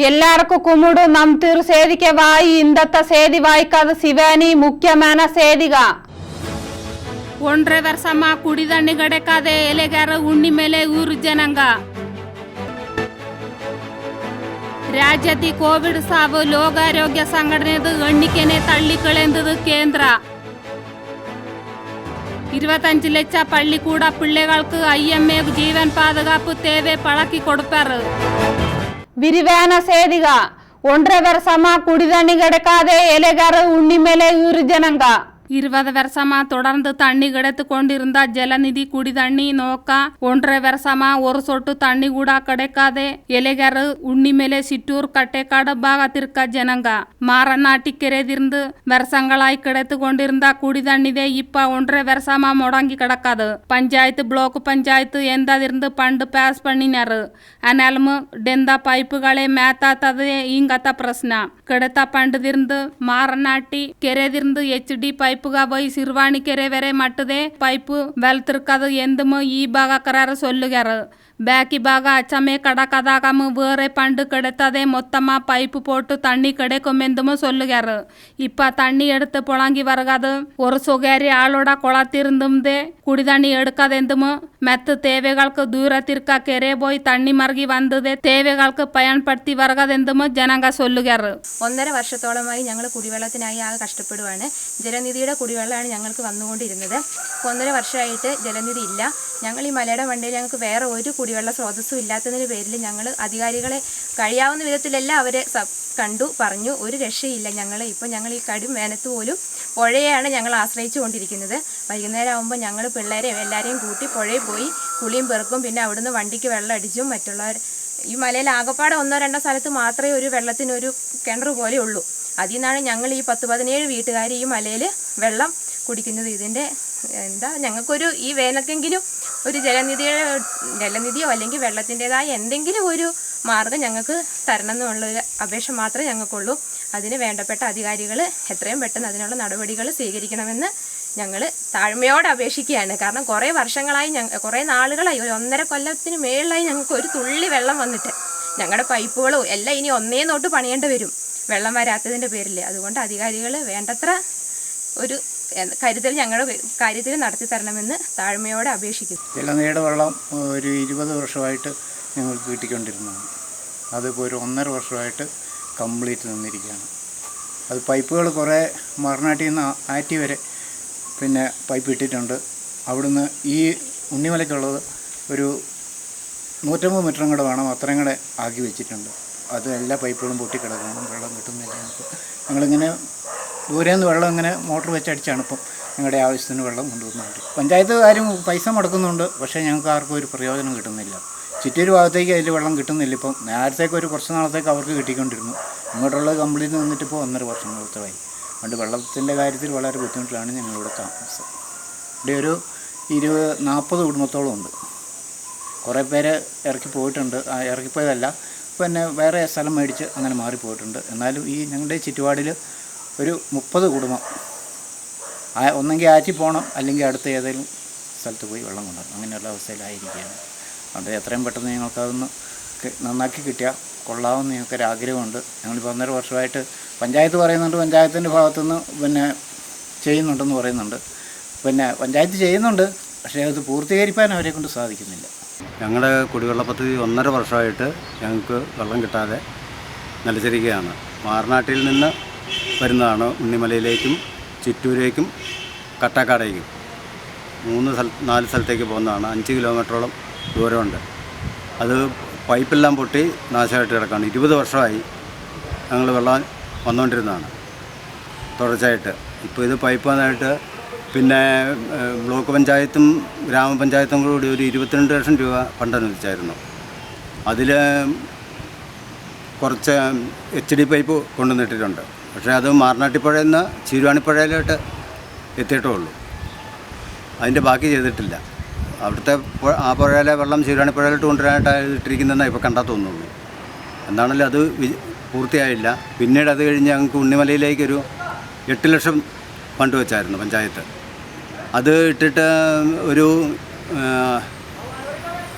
ಎಲ್ಲಾರ್ಕು ಕುಮುಡು ನಮ್ ತೀರು ಸೇದಿಕೆ ವಾಯಿ ಇಂದತ್ತ ಸೇದಿ ವಾಯ್ಕಾದ ಶಿವಾನಿ ಮುಖ್ಯಮಾನ ಸೇದಿಗ ಒಂಡ್ರೆ ವರ್ಷಮ್ಮ ಕುಡಿದಣ್ಣಿ ಗಡೆಕಾದೆ ಎಲೆಗಾರ ಉಣ್ಣಿ ಮೇಲೆ ಊರು ಜನಾಂಗ രാജ്യത്തെ കോവിഡ് സാവ് ലോകാരോഗ്യ സംഘടനയത് എണ്ണിക്കനെ തള്ളിക്കളയുന്നത് കേന്ദ്ര 25 ലക്ഷം പള്ളിക്കൂട പിള്ളേകൾക്ക് IMA ജീവൻ പാതുകാപ്പ് തേവെ പളക്കി കൊടുപ്പാറ് വിരിവാന സേദിക ഒன்றரை വർഷമാ കുടിതണ്ണി കിടക്കാതെ എലകാര ഉണ്ണിമേലെ ഊരു ജനങ്ക 20 வருஷமா தொடர்ந்து தண்ணி கிடைத்து கொண்டிருந்த ஜலநிதி குடிதண்ணி நோக்க 1.5 வருஷமா ஒரு சொட்டு தண்ணி கூட கிடைக்காதே ಎಲೆಗಾರ ಉಣ್ಣಿ ಮೇಲೆ ಸಿಟ್ಟೂರ್ ಕಟ್ಟೆಕಾಡು ಭಾಗತಿರ್ಕ ಜನಾಂಗ ಮಾರನಾಟಿ ಕೆರೆದಿருந்து ವರ್ಷങ്ങളായി കിടത്തു കൊണ്ടിരുന്ന കുടിതണ്ണിದೆ ഇപ്പ 1.5 வருஷமா മുടങ്ങി കിടക്കാതെ പഞ്ചായത്ത് ബ്ലോക്ക് പഞ്ചായത്ത് എന്താതിருந்து പണ്ട് പാസ് പണിനാറ് അനാലും ഡെന്ത പൈപ്പുകളെ മേത്താത്തത് ഇങ്ങത്ത പ്രശ്ന കിടത്ത പണ്ടിതിருந்து മാറനാട്ടി ಕೆರೆದಿருந்து HD ಪೈಪ್ പോയി സിർവാണിക്കെരെ വരെ മട്ടതെ പൈപ്പ് വെൽത്തിർക്കത് എന്തും ഈ ഭാഗക്കാർ സൊല്ലുകാറ് ബാക്കി ഭാഗ അച്ചമ്മെ കടക്കതാകമ വേറെ പണ്ട് കിടത്തതെ മൊത്തമാ പൈപ്പ് പോട്ട് തണ്ണി കിടക്കുമെന്തും സൊല്ലുകാറ് ഇപ്പ തണ്ണി എടുത്ത് പൊളങ്കി വരകാത് ഒരു സ്വകാര്യ ആളോടെ കൊളത്തിരുന്നേ കുടിതണ്ണി എടുക്കാതെന്തും മറ്റ് തേവകൾക്ക് ദൂരത്തിർക്ക കെരെ പോയി തണ്ണി മറുകി വന്നതേ തേവകൾക്ക് പയൻപടുത്തി വരകാതെന്തും ജനങ്ക സൊല്ലുകാറ് 1.5 വർഷത്തോളമായി ഞങ്ങൾ കുടിവെള്ളത്തിനായി ആകെ കഷ്ടപ്പെടുവാണ്. ജലനിധിയുടെ കുടിവെള്ളമാണ് ഞങ്ങൾക്ക് വന്നുകൊണ്ടിരുന്നത്. 1.5 വർഷമായിട്ട് ജലനിധി ഇല്ല. ഞങ്ങൾ ഈ മലയുടെ മണ്ടയിൽ ഞങ്ങൾക്ക് വേറെ ഒരു കുടിവെള്ള സ്രോതസ്സും ഇല്ലാത്തതിന് പേരിൽ ഞങ്ങൾ അധികാരികളെ കഴിയാവുന്ന വിധത്തിലെല്ലാം അവരെ കണ്ടു പറഞ്ഞു. ഒരു രക്ഷയില്ല. ഞങ്ങൾ ഈ കടും വേനത്ത് പോലും പുഴയാണ് ഞങ്ങൾ ആശ്രയിച്ചു കൊണ്ടിരിക്കുന്നത്. വൈകുന്നേരം ആകുമ്പോൾ ഞങ്ങൾ പിള്ളേരെ എല്ലാവരെയും കൂട്ടി പുഴയിൽ പോയി കുളിയും പെറുക്കും. പിന്നെ അവിടുന്ന് വണ്ടിക്ക് വെള്ളം അടിച്ചും മറ്റുള്ളവർ ഈ മലയിൽ ആകപ്പാടെ 1-2 സ്ഥലത്ത് മാത്രമേ ഒരു വെള്ളത്തിനൊരു കിണർ പോലെ ഉള്ളൂ. അതിൽ നിന്നാണ് ഞങ്ങൾ ഈ 10-17 വീട്ടുകാർ ഈ മലയിൽ വെള്ളം കുടിക്കുന്നത്. ഇതിൻ്റെ ഞങ്ങൾക്കൊരു ഈ വേനൽക്കെങ്കിലും ഒരു ജലനിധിയോ അല്ലെങ്കിൽ വെള്ളത്തിൻ്റെതായ എന്തെങ്കിലും ഒരു മാർഗം ഞങ്ങൾക്ക് തരണം എന്നുള്ളൊരു അപേക്ഷ മാത്രമേ ഞങ്ങൾക്കുള്ളൂ. അതിന് വേണ്ടപ്പെട്ട അധികാരികൾ എത്രയും പെട്ടെന്ന് അതിനുള്ള നടപടികൾ സ്വീകരിക്കണമെന്ന് ഞങ്ങൾ താഴ്മയോടെ അപേക്ഷിക്കുകയാണ്. കാരണം കുറേ വർഷങ്ങളായി കുറേ നാളുകളായി 1.5 കൊല്ലത്തിന് മേളിലായി ഞങ്ങൾക്ക് ഒരു തുള്ളി വെള്ളം വന്നിട്ട് ഞങ്ങളുടെ പൈപ്പുകളും എല്ലാം ഇനി ഒന്നേ നോട്ട് പണിയേണ്ടി വരും വെള്ളം വരാത്തതിൻ്റെ പേരിൽ. അതുകൊണ്ട് അധികാരികൾ വേണ്ടത്ര ഒരു കരുതൽ ഞങ്ങളുടെ കാര്യത്തിൽ നടത്തി തരണമെന്ന് താഴ്മയോടെ അപേക്ഷിക്കുന്നു. ജലനിധിയുടെ വെള്ളം ഒരു 20 വർഷമായിട്ട് ഞങ്ങൾക്ക് കിട്ടിക്കൊണ്ടിരുന്നതാണ്. അതിപ്പോൾ ഒരു 1.5 വർഷമായിട്ട് കംപ്ലീറ്റ് നിന്നിരിക്കുകയാണ്. അത് പൈപ്പുകൾ കുറേ മറുനാട്ടിൽ നിന്ന് ആറ്റി വരെ പിന്നെ പൈപ്പ് ഇട്ടിട്ടുണ്ട്. അവിടുന്ന് ഈ ഉണ്ണിമലയ്ക്കുള്ളത് ഒരു 150 മീറ്ററും കൂടെ വേണം, അത്രയും കൂടെ ആക്കി വെച്ചിട്ടുണ്ട്. അത് എല്ലാ പൈപ്പുകളും പൊട്ടിക്കിടക്കണം, വെള്ളം കിട്ടുന്നില്ല. ഞങ്ങളിങ്ങനെ ദൂരെ നിന്ന് വെള്ളം ഇങ്ങനെ മോട്ടർ വെച്ചടിച്ചാണ് ഇപ്പം ഞങ്ങളുടെ ആവശ്യത്തിന് വെള്ളം കൊണ്ടുവന്നുണ്ട്. പഞ്ചായത്ത് കാര്യം പൈസ മുടക്കുന്നുണ്ട്, പക്ഷേ ഞങ്ങൾക്ക് ആർക്കും ഒരു പ്രയോജനം കിട്ടുന്നില്ല. ചുറ്റൊരു ഭാഗത്തേക്ക് അതിൽ വെള്ളം കിട്ടുന്നില്ല. ഇപ്പം നേരത്തേക്ക് ഒരു കുറച്ച് നാളത്തേക്ക് അവർക്ക് കിട്ടിക്കൊണ്ടിരുന്നു. ഇങ്ങോട്ടുള്ളത് കംപ്ലീറ്റ് നിന്നിട്ടിപ്പോൾ 1.5 വർഷങ്ങളോളമായി. അതുകൊണ്ട് വെള്ളത്തിൻ്റെ കാര്യത്തിൽ വളരെ ബുദ്ധിമുട്ടിലാണ് ഞങ്ങളിവിടെ താമസം. ഇവിടെ ഒരു 20-40 കുടുംബത്തോളം ഉണ്ട്. കുറേ പേര് ഇറക്കി പോയിട്ടുണ്ട്. ഇറക്കിപ്പോയതല്ല, പിന്നെ വേറെ സ്ഥലം മേടിച്ച് അങ്ങനെ മാറിപ്പോയിട്ടുണ്ട്. എന്നാലും ഈ ഞങ്ങളുടെ ചുറ്റുപാടിൽ ഒരു 30 കുടുംബം ഒന്നെങ്കിൽ ആറ്റി പോകണം, അല്ലെങ്കിൽ അടുത്ത ഏതെങ്കിലും സ്ഥലത്ത് പോയി വെള്ളം കൊണ്ടുവരണം. അങ്ങനെയുള്ള അവസ്ഥയിലായിരിക്കുകയാണ്. അതുകൊണ്ട് എത്രയും പെട്ടെന്ന് ഞങ്ങൾക്കതൊന്ന് നന്നാക്കി കിട്ടിയാൽ കൊള്ളാമെന്ന് ഞങ്ങൾക്കൊരാഗ്രഹമുണ്ട്. ഞങ്ങളിപ്പോൾ 1.5 വർഷമായിട്ട് പഞ്ചായത്ത് പറയുന്നുണ്ട്, പഞ്ചായത്തിൻ്റെ ഭാഗത്തുനിന്ന് പിന്നെ ചെയ്യുന്നുണ്ടെന്ന് പറയുന്നുണ്ട്. പിന്നെ പഞ്ചായത്ത് ചെയ്യുന്നുണ്ട്, പക്ഷേ അത് പൂർത്തീകരിക്കാൻ അവരെ കൊണ്ട് സാധിക്കുന്നില്ല. ഞങ്ങളുടെ കുടിവെള്ള പദ്ധതി 1.5 വർഷമായിട്ട് ഞങ്ങൾക്ക് വെള്ളം കിട്ടാതെ നിലച്ചിരിക്കുകയാണ്. മാറനാട്ടിൽ നിന്ന് വരുന്നതാണ് ഉണ്ണിമലയിലേക്കും ചിറ്റൂരേക്കും കട്ടക്കാടേക്കും 3-4 സ്ഥലത്തേക്ക് പോകുന്നതാണ്. 5 കിലോമീറ്ററോളം ദൂരമുണ്ട്. അത് പൈപ്പെല്ലാം പൊട്ടി നാശമായിട്ട് കിടക്കുകയാണ്. 20 വർഷമായി ഞങ്ങൾ വെള്ളം വന്നുകൊണ്ടിരുന്നതാണ് തുടർച്ചയായിട്ട്. ഇപ്പോൾ ഇത് പൈപ്പ് വന്നായിട്ട് പിന്നെ ബ്ലോക്ക് പഞ്ചായത്തും ഗ്രാമപഞ്ചായത്തും കൂടി ഒരു 22 ലക്ഷം രൂപ ഫണ്ട് അനുവദിച്ചായിരുന്നു. അതിൽ കുറച്ച് HD പൈപ്പ് കൊണ്ടുവന്നിട്ടിട്ടുണ്ട്. പക്ഷേ അത് മാറനാട്ടിപ്പുഴയിൽ നിന്ന് ചീരുവാണിപ്പുഴയിലോട്ട് എത്തിയിട്ടേ ഉള്ളൂ. അതിൻ്റെ ബാക്കി ചെയ്തിട്ടില്ല. അവിടുത്തെ ആ പുഴയിലെ വെള്ളം ചീരുവാണിപ്പുഴയിലോട്ട് കൊണ്ടുവരാനായിട്ട് ഇട്ടിരിക്കുന്നതെന്നാണ് ഇപ്പോൾ കണ്ടാൽ തോന്നുള്ളൂ. എന്താണെങ്കിലും അത് പൂർത്തിയായില്ല. പിന്നീട് അത് കഴിഞ്ഞ് ഞങ്ങൾക്ക് ഉണ്ണിമലയിലേക്കൊരു 8 ലക്ഷം ഫണ്ട് വെച്ചായിരുന്നു പഞ്ചായത്ത്. അത് ഇട്ടിട്ട് ഒരു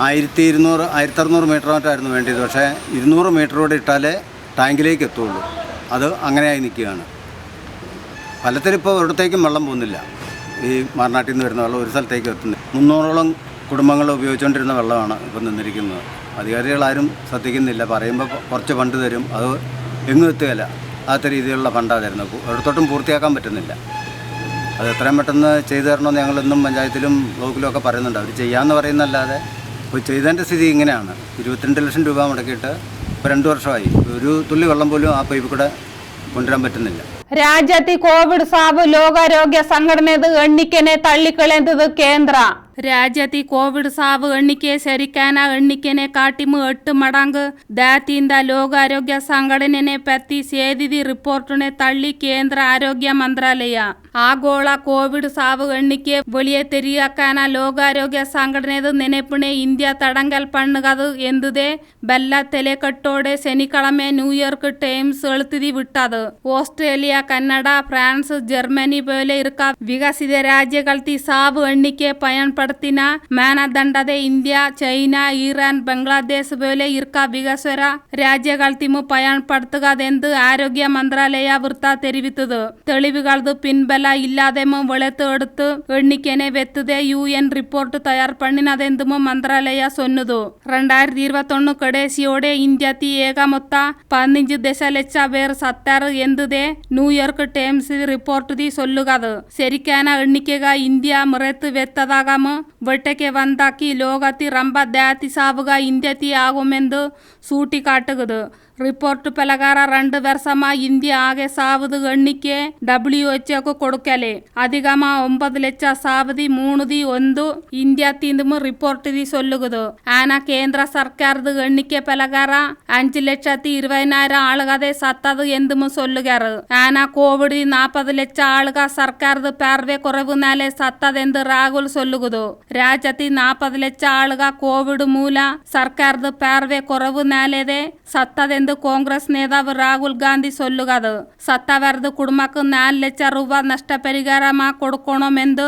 1600 മീറ്റർ മറ്റായിരുന്നു വേണ്ടത്. പക്ഷേ 200 മീറ്റർ കൂടെ ഇട്ടാലേ ടാങ്കിലേക്ക് എത്തുള്ളൂ. അത് അങ്ങനെയായി നിൽക്കുകയാണ്. ഫലത്തിലിപ്പോൾ ഒരിടത്തേക്കും വെള്ളം പോകുന്നില്ല. ഈ മാറനാട്ടിൽ നിന്ന് വരുന്ന വെള്ളം ഒരു സ്ഥലത്തേക്ക് എത്തുന്നില്ല. 300ഓളം കുടുംബങ്ങൾ ഉപയോഗിച്ചുകൊണ്ടിരുന്ന വെള്ളമാണ് ഇപ്പം നിന്നിരിക്കുന്നത്. അധികാരികളാരും ശ്രദ്ധിക്കുന്നില്ല. പറയുമ്പോൾ കുറച്ച് ഫണ്ട് തരും, അത് എങ്ങും എത്തുകയില്ല. അത്ത രീതിയിലുള്ള ഫണ്ടാണ് തരുന്നത്. ഒരിടത്തോട്ടും പൂർത്തിയാക്കാൻ പറ്റുന്നില്ല. അത് എത്രയും പെട്ടെന്ന് ചെയ്തു തരണമെന്ന് ഞങ്ങളിന്നും പഞ്ചായത്തിലും ബ്ലോക്കിലും ഒക്കെ പറയുന്നുണ്ട്. അവർ ചെയ്യാമെന്ന് പറയുന്നല്ലാതെ ഇപ്പോൾ ചെയ്തതിൻ്റെ സ്ഥിതി ഇങ്ങനെയാണ്. 22 ലക്ഷം രൂപ മുടക്കിയിട്ട് ഇപ്പോൾ 2 വർഷമായി. ഒരു തുള്ളി വെള്ളം പോലും ആ പൈപ്പിൽ കൂടെ കൊണ്ടുവരാൻ പറ്റുന്നില്ല. ರಾಜ್ಯತಿ ಕೋವಿಡ್ ಸಾವು ಲೋಕಾರೋಗ್ಯ ಸಂಘಟನೆದು ಎಣ್ಣಿಕೆನೆ ತಳ್ಳಿಕಳೆಂದದು ಕೇಂದ್ರ. രാജ്യത്ത് കോവിഡ് സാവ് എണ്ണിക്കെ ശരിക്കാന എണ്ണിക്കനെ കാട്ടിമു 8 മടങ്ങ് ദാത്തിಯಿಂದ ലോകാരോഗ്യ സംഘടനനെ പറ്റി ಸೇದಿದ റിപ്പോർട്ടിനെ തള്ളി കേന്ദ്ര ആരോഗ്യ മന്ത്രാലയ. ആഗോള കോവിഡ് സാവ് എണ്ണിക്കെ വെളിയെ തെരിയാക്കാന ലോകാരോഗ്യ സംഘടനದು ನೆನಪಿനെ ഇന്ത്യ തടങ്കൽ പണ്ണുകത് ಎಂದುದೇ ಬೆಲ್ಲ ತಲೆಕಟ್ಟೋಡೆ ಶನಿಕಳಮೆ ನ್ಯೂಯಾರ್ಕ್ ಟೈಮ್ಸ್ ಎಳುತ್ತಿದಿ വിട്ടത്. ഓസ്ട്രേലിയ, കന്നഡ, ഫ്രാൻസ്, ജർമ്മനി പോലെ ഇർക്ക വികസിത രാജ്യകൾത്തി സാവ് എണ്ണിക്കെ பயன்படுத்தின ಮಾನದಂಡದ ಇಂಡಿಯಾ, ಚೈನಾ, ಇರಾನ್, ಬಾಂಗ್ಲಾದೇಶ പോലെ ಇರ್ಕ ವಿಕಸ್ವರ രാജ്യകൾത്തിമു பயன்படுத்துകതെന്ന് ആരോഗ്യ മന്ത്രാലയ വൃത്ത തെരിവിത്തത്. തെളിവുകളത് പിൻബല ഇല്ലാതെമു വെളുത്ത് എടുത്ത് എണ്ണിക്കനെ വെത്തതെ UN റിപ്പോർട്ട് തയ്യാർ പണ്ണിനതെന്തുമു മന്ത്രാലയ സൊന്നതു. 2021 കടേശിയോടെ ഇന്ത്യത്തി ഏക മൊത്ത 15 ദശലക്ഷ പേർ Sathar ಎಂದುದೇ New York Times report സൊല്ലുകത്. ശരിക്കാന എണ്ണിക്കുക India മുറത്ത് വെത്തതാകാമ വെട്ടയ്ക്ക് വന്നാക്കി ലോകത്തി റമ്പ ದಾತಿ ಸಾವುಗ ഇന്ത്യത്തി ആകുമെന്ന് സൂട്ടിക്കാട്ടുകത്. റിപ്പോർട്ട് പ്രകാര 2 വർഷമാ ഇന്ത്യ ആകെ സാവത് എണ്ണിക്കെ WHO കൊടുക്കലേ അധികമാ 9 ലക്ഷം സാവതി 3 ഇന്ത്യ തിന്തും റിപ്പോർട്ട് സൊല്ലുകത്. ആന കേന്ദ്ര സർക്കാർ എണ്ണിക്കെ പ്രകാര 5,20,000 ആളുകതെ സത്തത് എന്തും സൊല്ലുകാറ്. ആന കോവിഡ് 40 ലക്ഷം ആളുക സർക്കാർ പാർവെ കുറവുനാലെ സത്തതെന്ന് രാഹുൽ സൊല്ലുകതു. രാജ്യത്തി 40 ലക്ഷം ആളുക കോവിഡ് മൂല സർക്കാർ പാർവെ കുറവുനാലേതെ സത്തതെന്ന് കോൺഗ്രസ് നേതാവ് രാഹുൽ ഗാന്ധി സൊല്ലുകത്. സത്തവരത് കുടുംബക്ക് 4 ലക്ഷം രൂപ നഷ്ടപരിഹാരമാ കൊടുക്കണമെന്ന്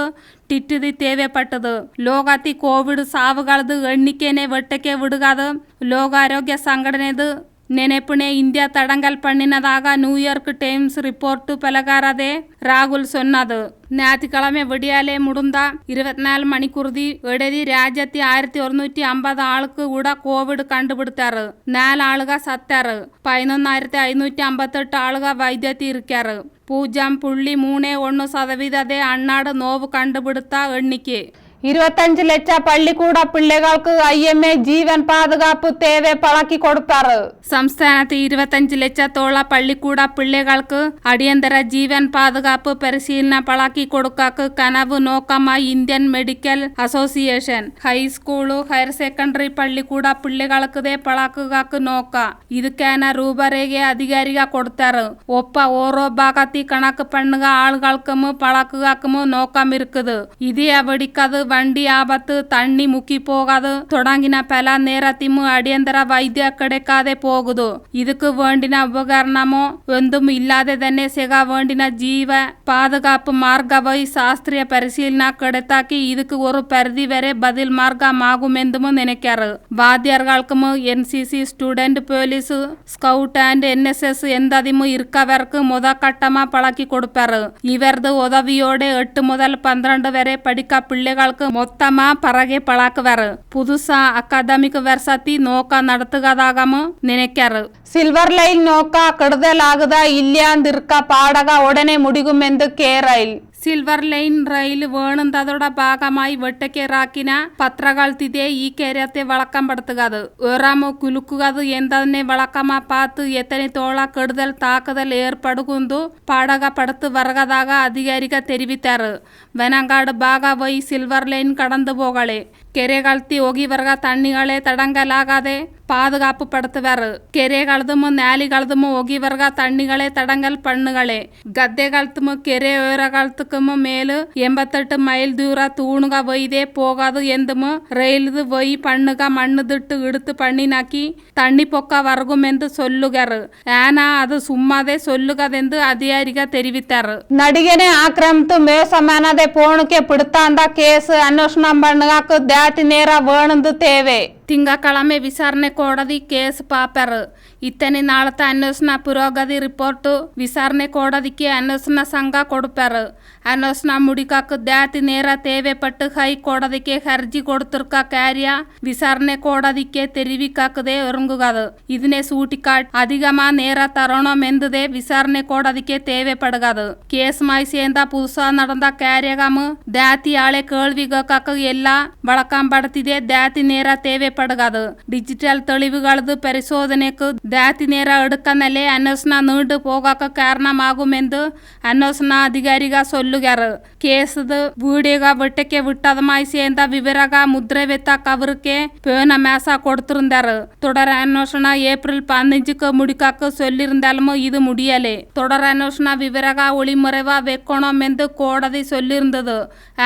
ಟಿಟ್ಟಿದಿ ತೇವೆಪಟ್ಟದು. ಲೋಕತಿ ಕೋವಿಡ್ ಸಾವುಗಳದು ಎಣ್ಣಿಕೆನೆ ಒಟ್ಟಕ್ಕೆ ವಿಡುಗದು ಲೋಕಾರೋಗ್ಯ ಸಂಘಟನೆದು ನೆನಪಿನೆ ಇಂಡಿಯ ತಡಂಗಲ್ ಪಣ್ಣಿನದಾಗ ನ್ಯೂಯಾರ್ಕ್ ಟೈಮ್ಸ್ റിപ്പോർട്ട് പ്രകാരതെ രാഹുൽ സൊന്നത്. ഞാത്തിക്കളമെ വെടിയാലെ മുടുന്ന 24 മണിക്കൂർതി എടതി രാജ്യത്തി 1150 ആൾക്ക് കൂടെ കോവിഡ് കണ്ടുപിടുത്താറ്. 4 ആളുക സത്താറ്. 11,558 ആളുക വൈദ്യത്തി ഇരിക്കാറ്. 0.31% അണ്ണാട് നോവ് കണ്ടുപിടുത്ത എണ്ണിക്ക്. 25 ലക്ഷം പള്ളിക്കൂട പിള്ളേകൾക്ക് IMA ജീവൻ പാതുകാപ്പ് തേവെ പളക്കി കൊടുപ്പാറ്. സംസ്ഥാനത്ത് 25 ലക്ഷത്തോള പള്ളിക്കൂട പിള്ളേകൾക്ക് അടിയന്തര ജീവൻ പാതുകാപ്പ് പരിശീലന പളക്കി കൊടുക്കാക്ക് Kanavu നോക്കമായി Indian Medical Association. High school, higher secondary പള്ളിക്കൂട പിള്ളേകൾക്ക് പളക്കുകാക്ക് നോക്ക. ഇതുക്കാന രൂപരേഖ അധികാരിക കൊടുത്താറ്. ഒപ്പ ഓരോ ഭാഗത്തി കണക്ക് പണ്ണുക ആളുകൾക്കും പളക്കുകാക്കും നോക്കാമിരിക്കുന്നത്. ഇതേ അവടിക്കത് വണ്ടി ആപത്ത് തണ്ണി മുക്കിപ്പോകാതെ തുടങ്ങിന പല നേരത്തിമു അടിയന്തര വൈദ്യ കിടക്കാതെ പോകുതു. ഇതുക്ക് വേണ്ടിന ഉപകരണമോ എന്തും ഇല്ലാതെ തന്നെ സെക വേണ്ടിന ജീവ പാതുകാപ്പ് മാർഗമായി ശാസ്ത്രീയ പരിശീലന കിടത്താക്കി ഇതുക്ക് ഒരു പരിധി വരെ ബദൽ മാർഗമാകുമെന്നും നിനക്കാറ്. വാദ്യർകൾക്കും NCC, student police, scout and NSS എന്തതിമു ഇർക്കവർക്ക് മുതക്കട്ടമ പളക്കി കൊടുപ്പാറ്. ഇവരത് ഉദവിയോടെ 8 മുതൽ 12 വരെ പഠിക്ക പിള്ളേകൾക്ക് മൊത്തമാ പറകെ പളാക്കുവാറ്. പുതുസാ അക്കാദമിക് വർഷത്തി നോക്ക നടത്തുകതാകാമോ നിനക്കാറ്. സിൽവർ ലൈൻ നോക്ക കെടുതലാകുക ഇല്ലാതിർക്ക പാടക ഉടനെ മുടികുമെന്ന് കേരയിൽ. സിൽവർ ലൈൻ റെയിൽ വേണുന്നതോടെ ഭാഗമായി വെട്ടക്കേറാക്കിന പത്രകൾത്തിതേ ഈ കാര്യത്തെ വളക്കംപെടുത്തുകത്. ഏറാമോ കുലുക്കുകത് എന്തന്നെ വളക്കമാ പാത്ത് എത്തനത്തോള കെടുതൽ താക്കുതൽ ഏർപ്പെടുകുന്നു പാടകപ്പെടുത്ത് വറകതാക അധികാരിക തെരിവിത്താറ്. വനങ്കാട് ഭാഗമായി സിൽവർ ലൈൻ കടന്നു പോകളെ ಕೆರೆಗಳ್ತಿ ಹೋಗಿ ವರ್ಗ ತಣ್ಣಿಗಳೇ ತಡಂಗಲಾಗದೆ பாதுகாப்பு படுத்துவாரு. ಕೆರೆಗಳದಮು ನ್ಯಾಲಿಗಳದಮು ಒಗಿವರ್ಗ ತಣ್ಣಿಗಳೇ ತಡಂಗಲ್ ಪಣ್ಣುಗಳೇ ಗದ್ದೆಗಳತಮು ಕೆರೆ ಉಯರಗಳತಕಮು ಮೇಲು 88 மைல் தூர தூணுக வைதே போகாது எந்துமு ரயிலுது வை பண்ணுக மண்ணுதிட்டு இடுத்து பண்ணினாக்கி தண்ணி பொக்க வரகும் என்று சொல்லுகாரு. ஆனா அது சும்மாதே சொல்லுகதென்று அதிகாரிக தெரிவித்தாரு. ನಡಿಗೆನೆ ಆಕ್ರಮಿತು ಮೇಸಮಾನದೆ ಪೋಣಕ್ಕೆ ಬಿಡ್ತಾಂದ ಕೇಸ್ ಅನ್ವೇಷಣೆ பண்ணுಗಾಕ ದಾತಿ ನೇರ வேணுந்து தேவை. ತಿಂಗಳಕ್ಕೊಮ್ಮೆ ವಿಚಾರಣೆ ಕೋಡದಿ ಕೇಸ್ ಪಾಪರ್. ಇತ್ತನೆ ನಾಳತ ಅನ್ವೇಷಣಾ ಪುರೋಗತಿ ರಿಪೋರ್ಟ್ ವಿಚಾರಣೆ ಕೋಡದಿಕ್ಕೆ ಅನ್ವೇಷಣಾ ಸಂಘ ಕೊಡುಪಾರು. ಅನ್ವೇಷಣಾ ಮುಡಿಕಾಕ ದಾತಿ ನೇರ தேவை பட்டு ஹை கோடதிக்கு ஹர்ஜி கொடுத்திருக்க காரிய விசாரணை கோடதிக்கு தெரிவிக்காக்குதே ஒருங்குகாது. இதனை சூட்டிக்காட் அதிகமா நேர தரணும் என்றதே விசாரணை கோடதிக்கு தேவைப்படுகாது. கேஸ்மாய் சேர்ந்தா புதுசா நடந்த காரியகாமு தாத்தி ஆளே கேள்விகாக்க எல்லா வழக்கம் படுத்திதே தாத்தி நேர தேவைப்படுகாது. டிஜிட்டல் தெளிவுகளது பரிசோதனைக்கு தாத்தி நேர எடுக்கனலே ಅನ್ವೇಷಣಾ ನೀಡು போகாக்க ಕಾರಣமாகும் ಎಂದು ಅನ್ವೇಷಣಾ ಅಧಿಕಾರಿಗ சொல்லுಗಾರು. ಕೇಸದ வீடியோಗ விட்டಕ್ಕೆ விட்டதமாய் சேர்ந்த விவரக முத்திரை வைத்த கவருக்கு பேன மேசா கொடுத்திருந்தாரு. தொடர் அன்வேஷணா ஏப்ரல் 15க்கு முடிக்காக்க சொல்லியிருந்தாலும் இது முடியலே. தொடர் அன்வேஷணா விவரக ஒளிமுறைவா வைக்கணும் என்று கோடதி சொல்லியிருந்தது.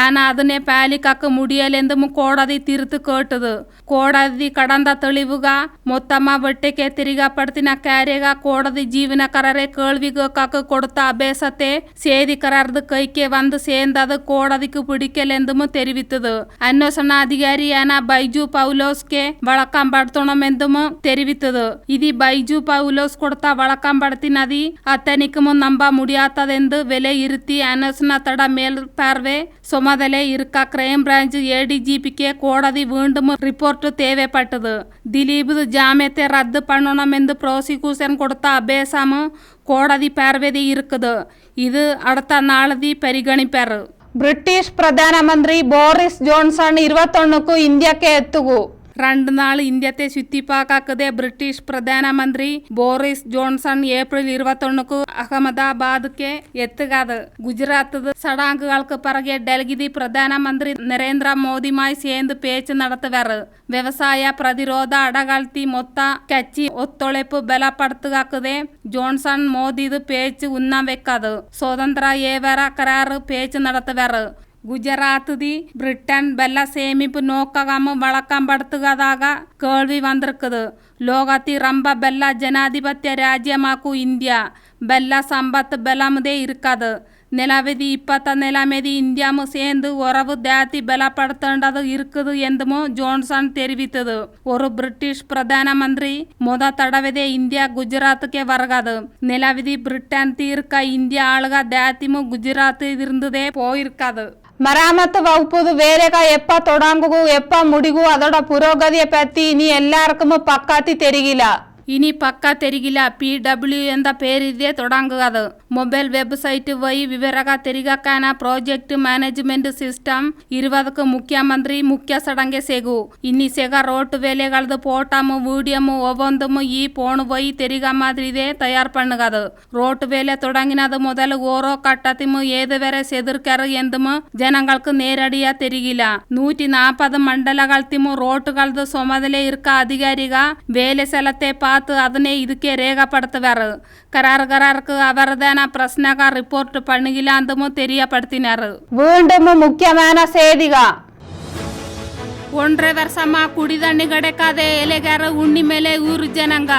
ஆனா அதனை பாலிக்காக்க முடியலென்று கோடதி திருத்து கேட்டது. கோடதி கடந்த தெளிவுಗ ಮೊತ್ತಮ வெட்டಕ್ಕೆ ತಿರುಗಪಡ್ತಿನ ಕಾರ್ಯಗ ಕೋಡದಿ ಜೀವನ ಕರರೆ ಕೇಳ್ವಿಗಾಕ ಕೊಡುತ್ತ ಅಭ್ಯಾಸತೆ ಸೇದಿ ಕರಾರ್ದು ಕೈಕೆ வந்து சேர்ந்தது கோடதிக்கு பிடிக்கலென்றும் தெரிவித்தது. அன்வேஷணா அதிகாரியான பைஜு பவுலோஸ்கே வழக்கம் படுத்தணும் என்றும் தெரிவித்தது. இது பைஜு பவுலோஸ் கொடுத்த வழக்கம் படுத்தினதி அத்தனைக்கும் நம்ப முடியாததென்று விலை இருத்தி அன்வேஷணா தட மேல் பார்வை சுமதலே இருக்க கிரைம் பிரான்ச் ஏடிஜிபிக்கு கோடதி மீண்டும் ரிப்போர்ட் தேவைப்பட்டது. திலீப் ஜாமீத்தை ரத்து பண்ணணும் என்று ப்ரோசிக்யூஷன் கொடுத்த அபேசம் கோடதி பார்வைதி இருக்குது. இது அடுத்த நாளதி ಪರಿಗಣಿಪಾರು. ಬ್ರಿಟಿಷ್ ಪ್ರಧಾನಮಂತ್ರಿ ಬೋರಿಸ್ ಜಾನ್ಸನ್ 21ಕ್ಕೂ ಇಂಡಿಯಾಕ್ಕೆ ಎತ್ತುಗು. 2 நாள் இந்தியத்தை சுத்தி பார்க்காக்குதே பிரிட்டிஷ் பிரதானமந்திரி போரிஸ் ஜோன்சன் ஏப்ரல் 21க்கு அகமதாபாதுக்கு எத்துகாது. குஜராத் சடாங்குகளுக்கு பிறகு டெல்லிதி பிரதானமந்திரி நரேந்திர மோடிமாய் சேர்ந்து பேச்சு நடத்துவாரு. விவசாய பிரதிரோத அடகாழ்த்தி மொத்த கட்சி ஒத்துழைப்பு பலப்படுத்துகாக்குதே ஜோன்சன் மோடிது பேச்சு உண்ண வைக்காது. சுதந்திர ஏவர கராறு பேச்சு நடத்துவாரு. ಗುಜರಾತ್ ದಿ ಬ್ರಿಟನ್ ಬೆಲ್ಲ ಸೇಮಿಪು ನೋಕಗಾಮ ವಳಕಂ ಪಡುತ್ತುಗದಾಗ ಕೇಳ್ವಿ வந்திருக்குது. லோகத்தி ரொம்ப பெல்ல ஜனாதிபத்திய ராஜ்யமாக்கு இந்தியா பெல்ல சம்பத் பெலமுதே இருக்காது. நிலவிதி 20 நிலைமைதி இந்தியாவும் சேர்ந்து உறவு தாத்தி பலப்படுத்தேண்டது இருக்குது என்றும் ஜோன்சன் தெரிவித்தது. ஒரு பிரிட்டிஷ் பிரதான மந்திரி முத தடவைதே இந்தியா குஜராத்துக்கே வருகாது. நிலவிதி பிரிட்டன் தீர்க்க இந்தியா ஆளுக தாத்தியும் குஜராத் இருந்ததே போயிருக்காது. மராமத்து வகுப்புது வேலைக எப்ப தொடங்குகு எப்ப முடிகு அதோட புரோகதியை பத்தி இனி எல்லாருக்கும் பக்காத்தி தெரியல. இனி பக்கா தெரியல. PW என்ற பேரிதே தொடங்குகிறது. ಮೊಬೈಲ್ ವೆಬ್ಸೈಟ್ ವೈ ವಿವರಗ ತೆರಿಗಕ್ಕಾನ ಪ್ರಾಜೆಕ್ಟ್ ಮ್ಯಾನೇಜ್ಮೆಂಟ್ ಸಿಸ್ಟಮ್ 20க்கு ಮುಖ್ಯಮಂತ್ರಿ ಮುಖ್ಯ ಸಡಂಗೆ ಸೇಗು. ಇನ್ನಿ ಸೇಗ ರೋಟ್ ವೇಲೆಗಳದು ಫೋಟಮ್ வீடியோமு ஒவ்வொன்றும் ஈ போன் வை தெரிக மாதிரிதே தயார் பண்ணுகாது. ரோட் வேலை தொடங்கினது முதல் ஓரோ கட்டத்திமு ஏது வரை செதிர்க்காரு என்றும் ஜனங்களுக்கு நேரடியா தெரியல. 140 மண்டலಗಳத்திமு ரோட்டுகளது சுமதலே இருக்க அதிகாரிக வேலை செலத்தை பார்த்து அதனை இதுக்கே ரேகப்படுத்துவாரு. கராருக்கு அவர்தான் பிரச்சனைக ரிப்போர்ட் பண்ணிக்கல அந்தமும் தெரியப்படுத்தினாரு. மீண்டும் முக்கியமான செய்திக 1.5 ವರ್ಷமா ಕುಡಿದಣ್ಣಿ ಗಡೆಕಾದೆ ಎಲೆಗಾರ ಉಣ್ಣಿ ಮೇಲೆ ಊರು ಜನಂಗ.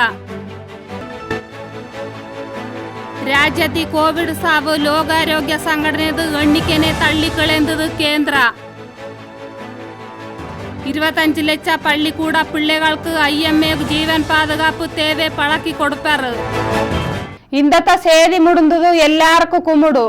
ರಾಜ್ಯದಿ ಕೋವಿಡ್ ಸಾವು ಲೋಕಾರೋಗ್ಯ ಸಂಘಟನೆದು ಎಣ್ಣಿಕೆನೆ ತಳ್ಳಿಕಳೆಂದದು ಕೇಂದ್ರ. 25 லட்ச பள்ளிக்கூட பிள்ளைகளுக்கு IMA ஜீவன் பாதுகாப்பு தேவை பழக்கி கொடுப்பாரு. இந்த செய்தி முடிந்தது எல்லாருக்கும் கும்பிடு.